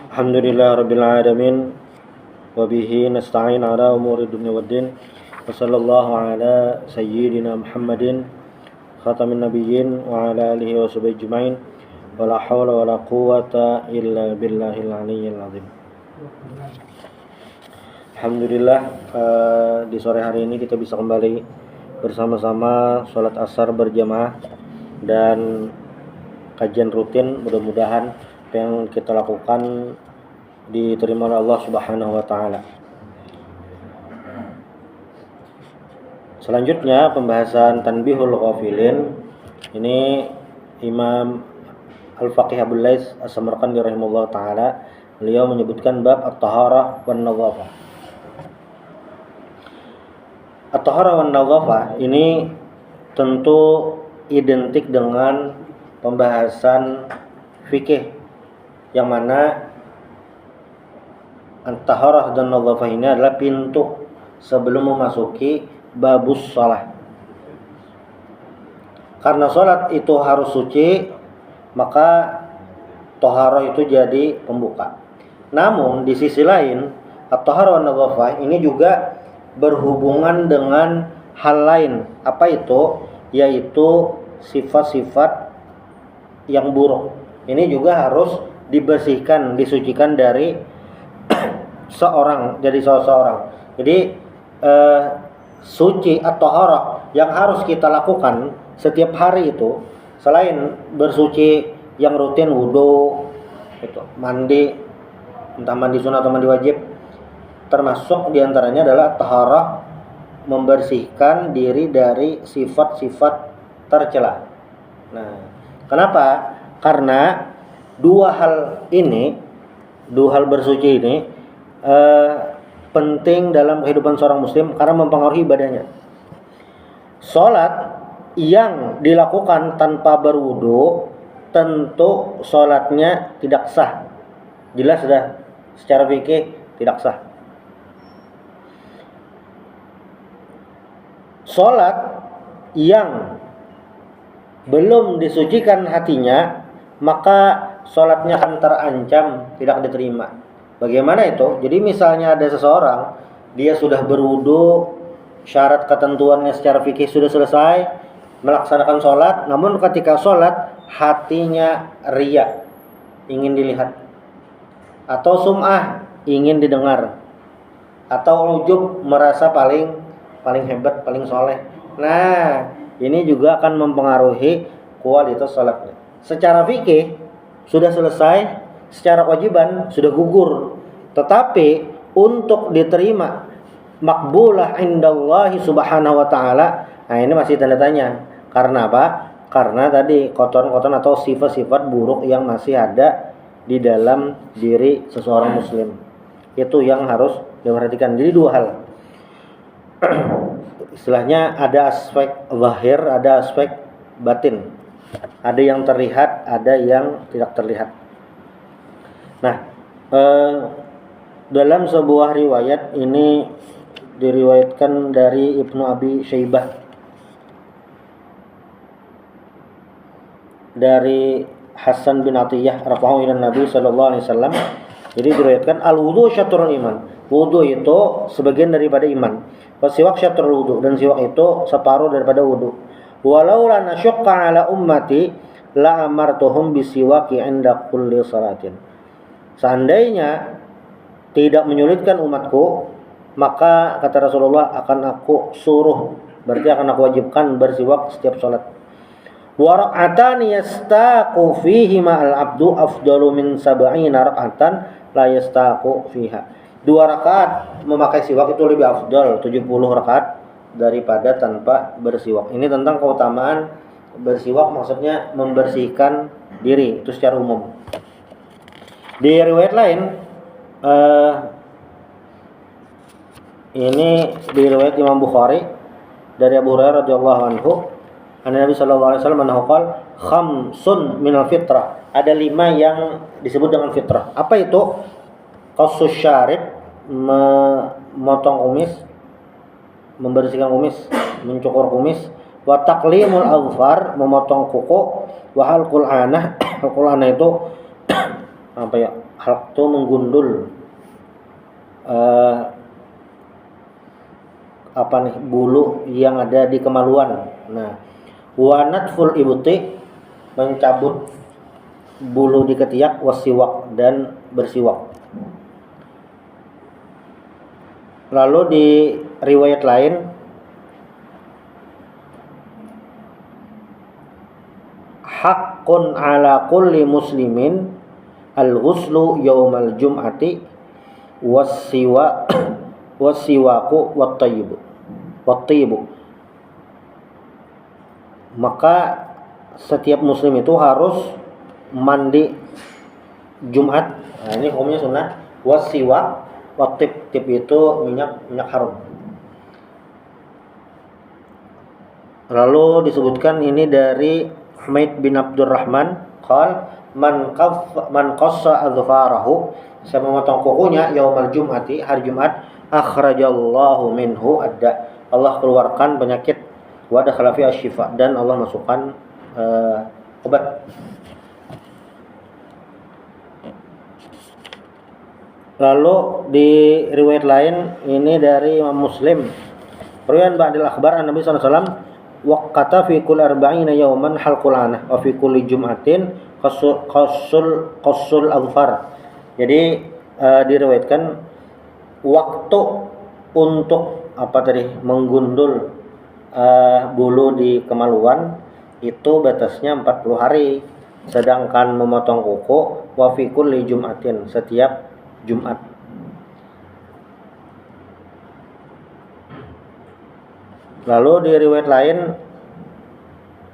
Alhamdulillah rabbil alamin wa bihi nasta'in ala umuri dunya waddin wa sallallahu ala sayyidina Muhammadin khatamin nabiyyin wa ala alihi wa sahbihi ajma'in wa la hawla wa la quwwata illa billahil aliyyil azim. Alhamdulillah di sore hari ini kita bisa kembali bersama-sama sholat asar berjamaah dan kajian rutin. Mudah-mudahan apa yang kita lakukan diterima oleh Allah Subhanahu wa taala. Selanjutnya pembahasan Tanbihul Ghafilin. Ini Imam Al-Faqih Abul Lais As-Samarqandi rahimahullah taala, beliau menyebutkan bab at-taharah wan nadhafah. At-taharah wan nadhafah ini tentu identik dengan pembahasan fikih yang mana at-taharah dan nadhafah ini adalah pintu sebelum memasuki babus shalah. Karena salat itu harus suci, maka taharah itu jadi pembuka. Namun di sisi lain, at-taharah wan nadhafah ini juga berhubungan dengan hal lain. Apa itu? Yaitu sifat-sifat yang buruk. Ini juga harus dibersihkan, disucikan dari seseorang. Jadi suci atau taharah yang harus kita lakukan setiap hari itu, selain bersuci yang rutin, wudu, itu mandi, entah mandi sunnah atau mandi wajib, termasuk diantaranya adalah taharah, membersihkan diri dari sifat-sifat tercela. Nah, kenapa? Karena dua hal bersuci ini penting dalam kehidupan seorang muslim karena mempengaruhi ibadahnya. Salat yang dilakukan tanpa berwudu tentu salatnya tidak sah. Jelas sudah secara fikih tidak sah. Salat yang belum disucikan hatinya, maka salatnya akan terancam tidak diterima. Bagaimana itu? Jadi misalnya ada seseorang, dia sudah berwudu, syarat ketentuannya secara fikih sudah selesai, melaksanakan salat, namun ketika salat hatinya riya, ingin dilihat, atau sum'ah, ingin didengar, atau ujub, merasa paling hebat, paling soleh. Nah, ini juga akan mempengaruhi kualitas salatnya. Secara fikih sudah selesai, secara kewajiban sudah gugur. Tetapi untuk diterima makbulah indallahi subhanahu wa ta'ala, nah ini masih tanda tanya. Karena apa? Karena tadi kotoran-kotoran atau sifat-sifat buruk yang masih ada di dalam diri seseorang muslim. Itu yang harus diperhatikan. Jadi dua hal. Istilahnya ada aspek zahir, ada aspek batin. Ada yang terlihat, ada yang tidak terlihat. Nah, dalam sebuah riwayat ini diriwayatkan dari Ibnu Abi Syaibah dari Hasan bin Atiyah rafa'ahu ila Nabi sallallahu alaihi wasallam. Jadi diriwayatkan al-wudu syatrul iman. Wudu itu sebagian daripada iman. Wasiwak syatrul wudu, dan siwak itu separuh daripada wudu. Walau la nasyqa ala ummati la amartuhum bisiwaki 'inda kulli salatin. Seandainya tidak menyulitkan umatku, maka kata Rasulullah akan aku suruh, berarti akan aku wajibkan bersiwak setiap salat. Wa rak'atan yastaqu fihi ma'al abdu afdalu min 70 rak'atan la yastaqu fiha. 2 rakaat memakai siwak itu lebih afdal 70 rakaat daripada tanpa bersiwak. Ini tentang keutamaan bersiwak, maksudnya membersihkan diri itu secara umum. Di riwayat lain, ini di riwayat Imam Bukhari dari Abu Hurairah radhiyallahu anhu, Nabi sallallahu alaihi wasallam menaqal khamsun minal fitrah. Ada 5 yang disebut dengan fitrah. Apa itu? Qassus syarib, memotong kumis, membersihkan kumis, mencukur kumis, wa taqlimul azfar, memotong kuku, wa halqul anah. Halqul anah itu apa ya, halq itu menggundul apa nih, bulu yang ada di kemaluan. Nah, wa natful ibti, mencabut bulu di ketiak, wasiwak, dan bersiwak. Lalu di riwayat lain haqqun ala kulli muslimin al-ghuslu yaumal jum'ati wasiwaku wattayyibu. Maka setiap muslim itu harus mandi Jumat. Nah, ini hukumnya sunnah. Wasiwak, wattib, tib itu minyak harum. Lalu disebutkan ini dari Humaid bin Abdurrahman, qal man qassa adfarahu, saya memotong kukunya yaumal jum'ati, hari Jumat, akhrajallahu minhu adda, Allah keluarkan penyakit, wa dakhala fi asyifa, dan Allah masukkan obat. Lalu di riwayat lain ini dari Imam Muslim, riwayat ba'dil akhbar an Nabi sallallahu alaihi wasallam waqata fi kulli arba'ina yawman halqul anah wa fi kulli jum'atin qassul adfar. Jadi diriwayatkan waktu untuk apa tadi, menggundul bulu di kemaluan itu batasnya 40 hari, sedangkan memotong kuku wa fi kulli jum'atin, setiap Jumat. Lalu di riwayat lain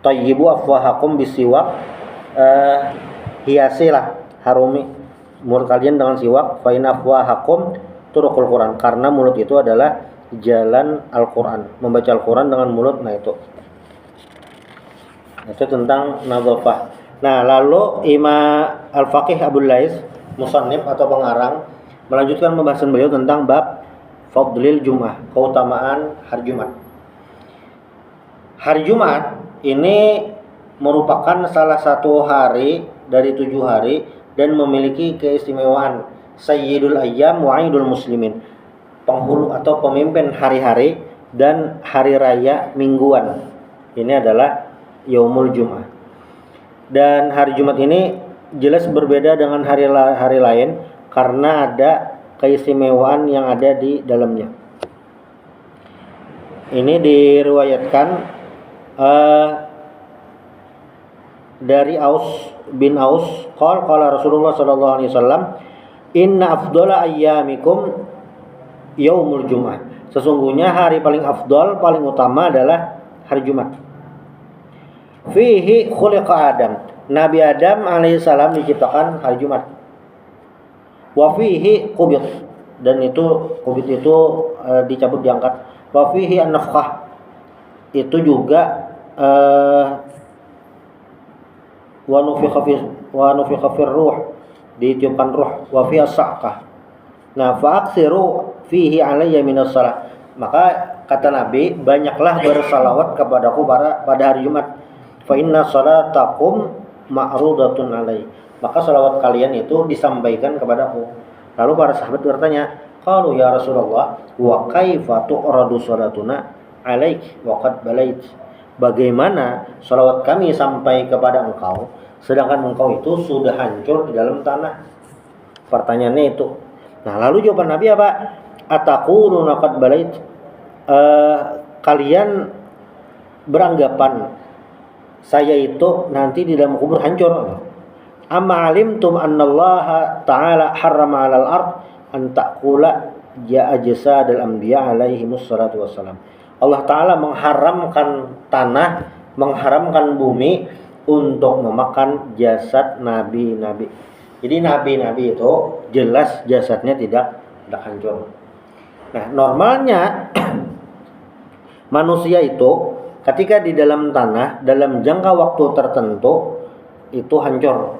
tayyibu afwahakum bisiwak, hiasilah, harumi mulut kalian dengan siwak, fa in afwahakum turuqul Quran, karena mulut itu adalah jalan Al-Quran, membaca Al-Quran dengan mulut. Nah itu tentang nadzafah. Nah, lalu Imam Al-Faqih Abul Lais, musannif atau pengarang, melanjutkan pembahasan beliau tentang bab fadlil Jum'ah, keutamaan hari Jumat. Hari Jumat ini merupakan salah satu hari dari 7 hari dan memiliki keistimewaan Sayyidul Ayyam wa Aidul Muslimin, penghulu atau pemimpin hari-hari dan hari raya mingguan. Ini adalah Yaumul Jum'ah. Dan hari Jumat ini jelas berbeda dengan hari lain karena ada keistimewaan yang ada di dalamnya. Ini diriwayatkan dari Aus bin Aus, qala Rasulullah sallallahu alaihi wasallam, inna afdhala ayyamikum yaumul Jum'ah. Sesungguhnya hari paling afdal, paling utama adalah hari Jumat. Fihi khuliqa Adam, Nabi Adam alaihissalam diciptakan hari Jumat. Wa fihi qubit, dan itu qubit itu dicabut, diangkat. Wa fihi an-nafkhah, itu juga wa nufikha fir ruh, ditiupkan ruh. Wa fiha sa'qah. Nah, fa'aksiru fihi alayya minas salat, maka kata Nabi, banyaklah bersalawat kepadaku pada hari Jumat. Fa inna salatakum ma'rudatun alai, maka salawat kalian itu disampaikan kepadaku. Lalu para sahabat bertanya, qalu ya Rasulullah, wa kaifa tu'radu salatuna alaik wa qad balait, bagaimana salawat kami sampai kepada engkau sedangkan engkau itu sudah hancur di dalam tanah? Pertanyaannya itu. Nah, lalu jawaban Nabi apa? Ataquluna qad balait, kalian beranggapan saya itu nanti di dalam kubur hancur. Amma alimtum annallaha ta'ala harrama 'alal ard an ta'kula ajsadal anbiya alaihimus salatu wassalam. Allah Ta'ala mengharamkan tanah, mengharamkan bumi untuk memakan jasad nabi-nabi. Jadi nabi-nabi itu jelas jasadnya tidak hancur. Nah, normalnya manusia itu ketika di dalam tanah dalam jangka waktu tertentu itu hancur.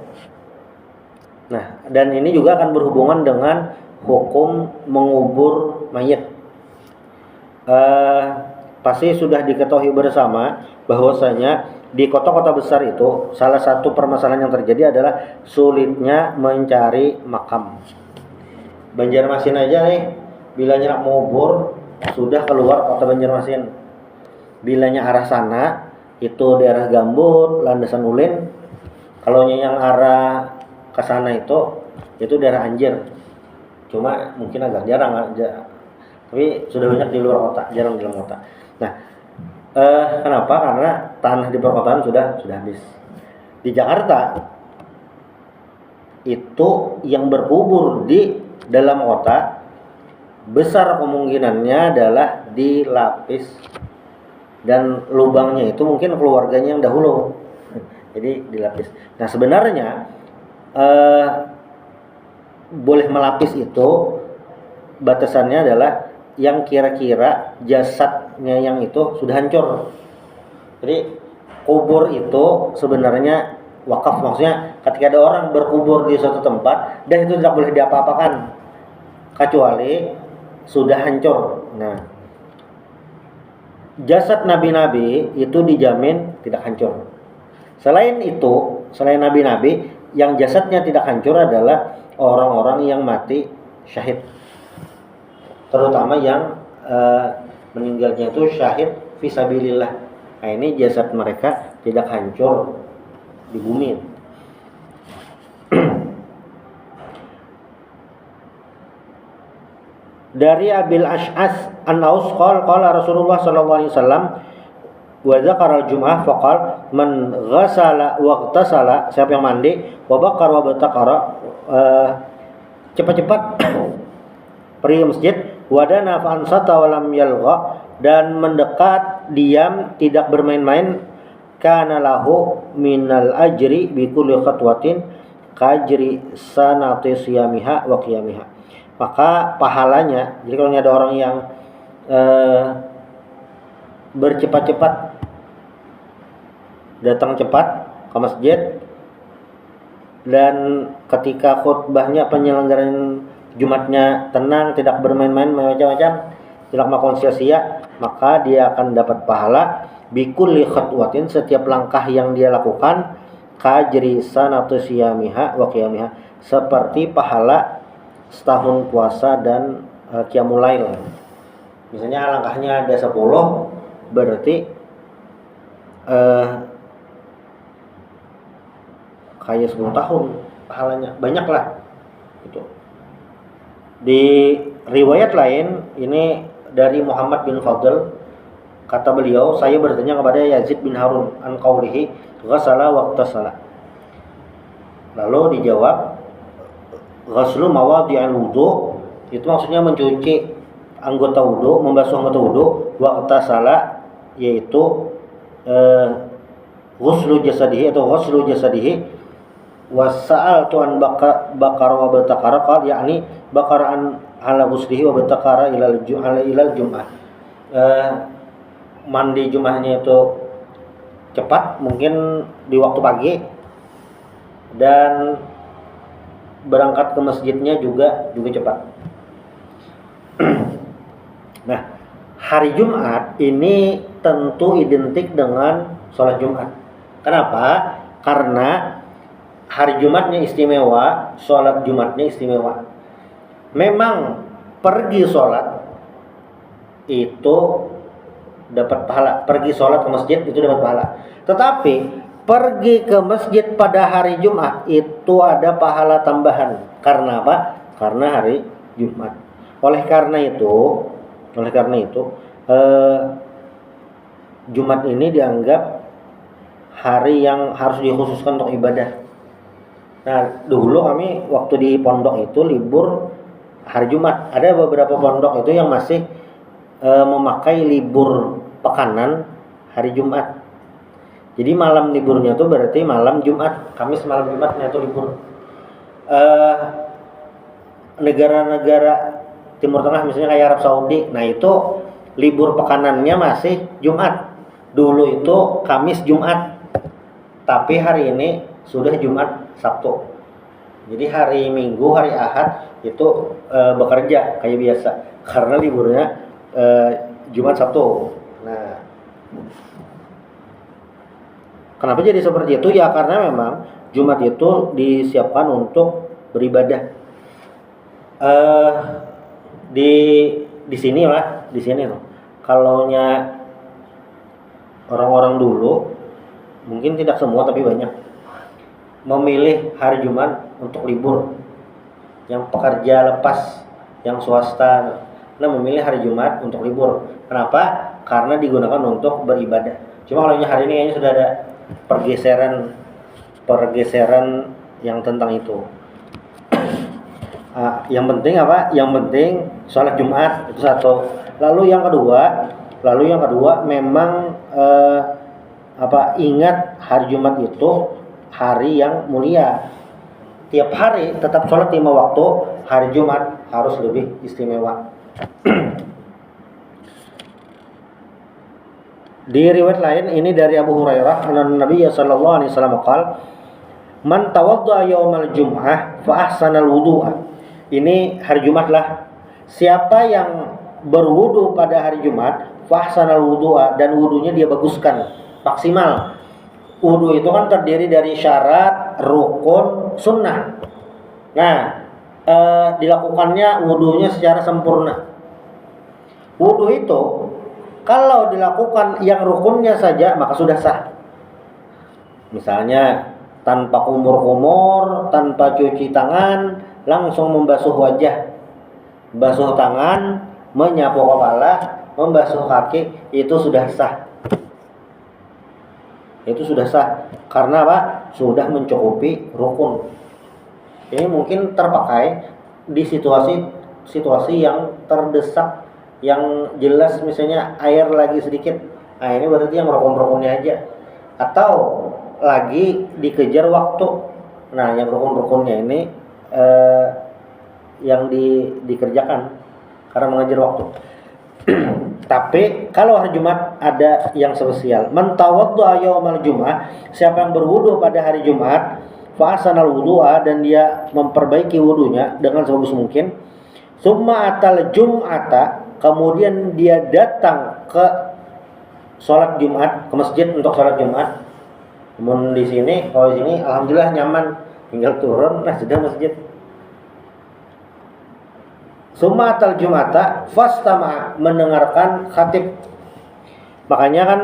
Nah, dan ini juga akan berhubungan dengan hukum mengubur mayit. Pasti sudah diketahui bersama bahwasanya di kota-kota besar itu salah satu permasalahan yang terjadi adalah sulitnya mencari makam. Banjarmasin aja nih, bilanya nak mau bor sudah keluar kota Banjarmasin. Bilanya arah sana itu daerah Gambut, Landasan Ulin. Kalau yang arah ke sana itu daerah Anjer. Cuma mungkin agak jarang aja. Tapi sudah banyak di luar kota, jarang di dalam kota. Nah, kenapa? Karena tanah di perkotaan sudah habis. Di Jakarta itu yang berkubur di dalam kota besar kemungkinannya adalah dilapis, dan lubangnya itu mungkin keluarganya yang dahulu. Jadi dilapis. Nah, sebenarnya boleh melapis itu batasannya adalah yang kira-kira jasadnya yang itu sudah hancur. Jadi kubur itu sebenarnya wakaf, maksudnya ketika ada orang berkubur di suatu tempat dan itu tidak boleh diapa-apakan kecuali sudah hancur. Nah, jasad nabi-nabi itu dijamin tidak hancur. Selain itu, selain nabi-nabi, yang jasadnya tidak hancur adalah orang-orang yang mati syahid, terutama yang meninggalnya itu syahid fisabilillah. Nah, ini jasad mereka tidak hancur di bumi. Dari Abil Ash'as an-Naus qala Rasulullah sallallahu alaihi wasallam wa dzakara al-jum'ah faqal man ghassala wa ightasala, siapa yang mandi wa baqara wa batakara, cepat-cepat pergi ke masjid, wadana fa ansata wa lam yalgha, dan mendekat diam tidak bermain-main, kana lahu minal ajri bi kulli khatwatin kajri sanati siyamiha wa qiyamiha. Maka pahalanya, jadi kalau ada orang yang bercepat-cepat datang cepat ke masjid, dan ketika khutbahnya penyelenggaraan Jumatnya tenang, tidak bermain-main macam-macam, tidak melakukan sia-sia, maka dia akan dapat pahala bikulli khatwatin, setiap langkah yang dia lakukan, kajri sanatu siyamiha wa qiyamiha, seperti pahala setahun puasa dan qiyamul lail. Misalnya langkahnya ada 10, berarti kayak 10 tahun pahalanya, banyak lah itu. Di riwayat lain ini dari Muhammad bin Fadl, kata beliau, saya bertanya kepada Yazid bin Harun an qaulihi ghassala wa ightasala. Lalu dijawab, ghaslu mawadhi'al wudu, itu maksudnya mencuci anggota wudu, membasuh anggota wudu, wa ightasala yaitu ghuslu jasadihi atau ghuslu jasadihi, wasa'al tuan bakar wa batakara qal, yakni bakaraan ala ghuslihi wa batakara ilal jum'ah. Mandi Jum'ahnya itu cepat, mungkin di waktu pagi, dan berangkat ke masjidnya juga cepat. Nah, hari Jumat ini tentu identik dengan sholat Jumat. Kenapa? Karena hari Jumatnya istimewa, sholat Jumatnya istimewa. Memang pergi sholat itu dapat pahala, pergi sholat ke masjid itu dapat pahala. Tetapi pergi ke masjid pada hari Jumat itu ada pahala tambahan. Karena apa? Karena hari Jumat. Oleh karena itu Jumat ini dianggap hari yang harus dikhususkan untuk ibadah. Nah, dulu kami waktu di pondok itu libur hari Jumat. Ada beberapa pondok itu yang masih memakai libur pekanan hari Jumat. Jadi malam liburnya itu berarti malam Jumat, Kamis malam Jumatnya itu libur. Negara-negara Timur Tengah misalnya kayak Arab Saudi, nah itu libur pekanannya masih Jumat. Dulu itu Kamis Jumat, tapi hari ini sudah Jumat Sabtu. Jadi hari Minggu, hari Ahad itu bekerja kayak biasa karena liburnya Jumat Sabtu. Nah, Kenapa jadi seperti itu? Ya karena memang Jumat itu disiapkan untuk beribadah. Eh di sini lah, di sini loh. Kalaunya orang-orang dulu, mungkin tidak semua tapi banyak, memilih hari Jumat untuk libur. Yang pekerja lepas, yang swasta, memilih hari Jumat untuk libur. Kenapa? Karena digunakan untuk beribadah. Cuma kalau hari ini kayaknya sudah ada pergeseran yang tentang itu. Yang penting apa? Yang penting sholat Jumat itu satu. Lalu yang kedua memang ingat hari Jumat itu hari yang mulia. Tiap hari tetap sholat 5 waktu, hari Jumat harus lebih istimewa. Di riwayat lain ini dari Abu Hurairah, Nabi sallallahu alaihi wasallam qala, "Man tawaddaa yaumal jum'ah fa ahsanal wudu'a." Ini hari Jumat lah. Siapa yang berwudu pada hari Jumat, fa ahsanal wudu'a, dan wudunya dia baguskan, maksimal. Wudu itu kan terdiri dari syarat, rukun, sunnah. Nah, dilakukannya wudunya secara sempurna. Wudu itu kalau dilakukan yang rukunnya saja maka sudah sah. Misalnya tanpa kumur-kumur, tanpa cuci tangan, langsung membasuh wajah, basuh tangan, menyapu kepala, membasuh kaki, itu sudah sah. Itu sudah sah. Karena apa? Sudah mencukupi rukun. Ini mungkin terpakai di situasi yang terdesak, yang jelas misalnya air lagi sedikit. Nah, ini berarti yang rukun-rukunnya aja. Atau lagi dikejar waktu. Nah, yang rukun-rukunnya ini yang dikerjakan karena mengejar waktu. Tapi kalau hari Jumat ada yang spesial. Man tawaddaa yaumal jum'ah, siapa yang berwudu pada hari Jumat, fa ahsanal wudu'a, dan dia memperbaiki wudunya dengan sebagus mungkin. Summa atal jum'ata, kemudian dia datang ke sholat Jumat, ke masjid untuk sholat Jumat. Namun di sini, kalau di sini alhamdulillah nyaman, tinggal turun sudah masjid. Sumatal Jumata fastama, mendengarkan khatib. Makanya kan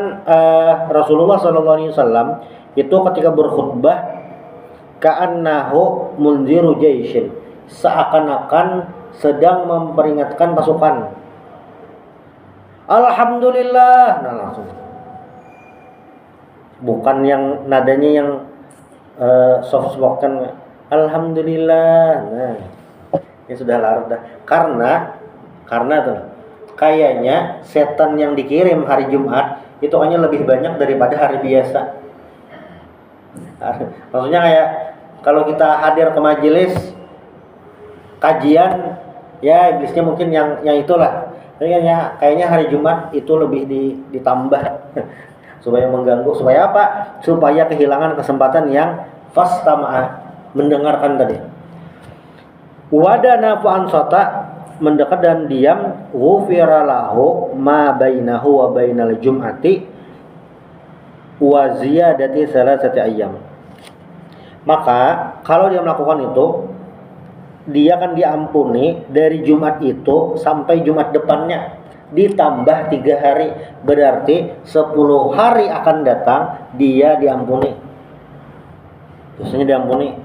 Rasulullah SAW itu ketika berkhutbah ka'annahu munziru jaishin, seakan-akan sedang memperingatkan pasukan. Alhamdulillah, nah langsung. Bukan yang nadanya yang soft spoken. Alhamdulillah. Nah, ini sudah larut dah. Karena tuh kayaknya setan yang dikirim hari Jumat itu hanya lebih banyak daripada hari biasa. Maksudnya kayak kalau kita hadir ke majelis kajian, ya iblisnya mungkin yang itulah. Kayaknya hari Jumat itu lebih ditambah supaya mengganggu, supaya apa? Supaya kehilangan kesempatan yang fastama'a, mendengarkan tadi. Wadana fa'ansata, mendekat dan diam, ghufira lahu ma bainahu wa bainal jum'ati wa ziyadati salasati ayyam. Maka kalau dia melakukan itu, dia akan diampuni dari Jumat itu sampai Jumat depannya, ditambah 3 hari, berarti 10 hari akan datang dia diampuni, dosanya diampuni.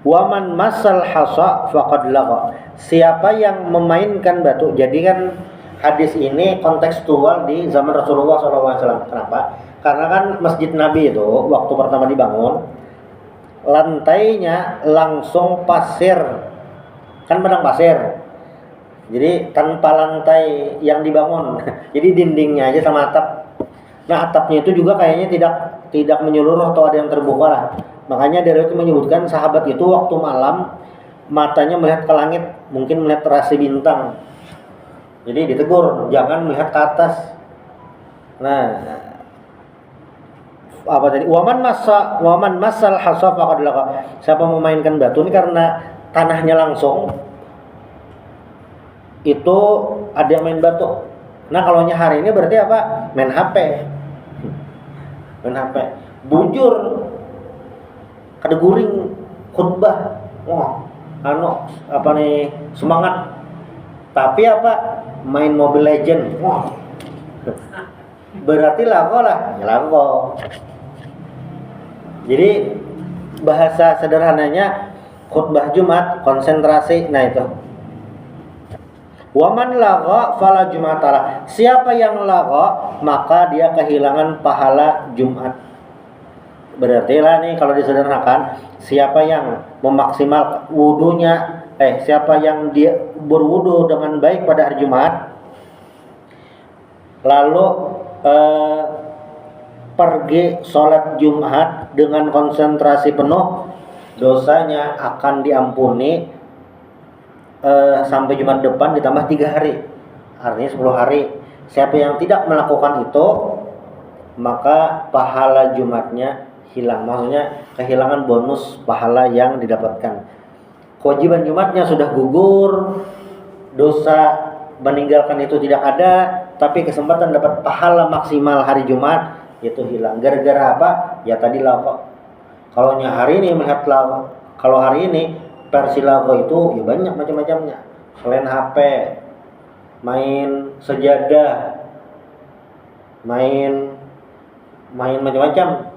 Waman masal hasa faqad laqa, siapa yang memainkan batu. Jadi kan hadis ini kontekstual di zaman Rasulullah SAW. Kenapa? Karena kan masjid Nabi itu waktu pertama dibangun, lantainya langsung pasir, kan padang pasir. Jadi tanpa lantai yang dibangun. Jadi dindingnya aja sama atap. Nah, atapnya itu juga kayaknya tidak menyeluruh atau ada yang terbuka lah. Makanya dari itu menyebutkan sahabat itu waktu malam matanya melihat ke langit, mungkin melihat rasi bintang. Jadi ditegur, jangan melihat ke atas. Nah, apa tadi? Waman masal hasa faqad laqa. Siapa memainkan batu ini karena tanahnya langsung, itu ada yang main batu. Nah, kalau hari ini berarti apa? Main HP. bujur kada guring khutbah, wah apa nih semangat, tapi apa main Mobile Legend, wah berarti lago lah, ya lago. Jadi bahasa sederhananya khutbah Jumat konsentrasi. Nah itu. Waman lago fala Jumatala. Siapa yang lago maka dia kehilangan pahala Jumat. Berarti lah nih kalau disederhanakan, siapa yang memaksimal wudunya, siapa yang dia berwudu dengan baik pada hari Jumat, lalu pergi sholat Jumat dengan konsentrasi penuh, dosanya akan diampuni sampai Jumat depan ditambah 3 hari, artinya 10 hari. Siapa yang tidak melakukan itu maka pahala Jumatnya hilang, maksudnya kehilangan bonus pahala yang didapatkan. Kewajiban Jumatnya sudah gugur, dosa meninggalkan itu tidak ada, tapi kesempatan dapat pahala maksimal hari Jumat itu hilang. Gara-gara apa? Ya tadi lago. Kalau hari ini melihat lago, kalau hari ini versi lago itu ya banyak macam-macamnya. Selain HP, main sejadah, main macam-macam.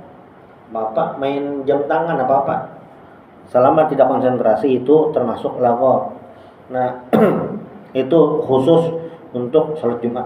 Bapak main jam tangan apa-apa. Selama tidak konsentrasi itu termasuk lago. Nah, itu khusus untuk sholat Jumat.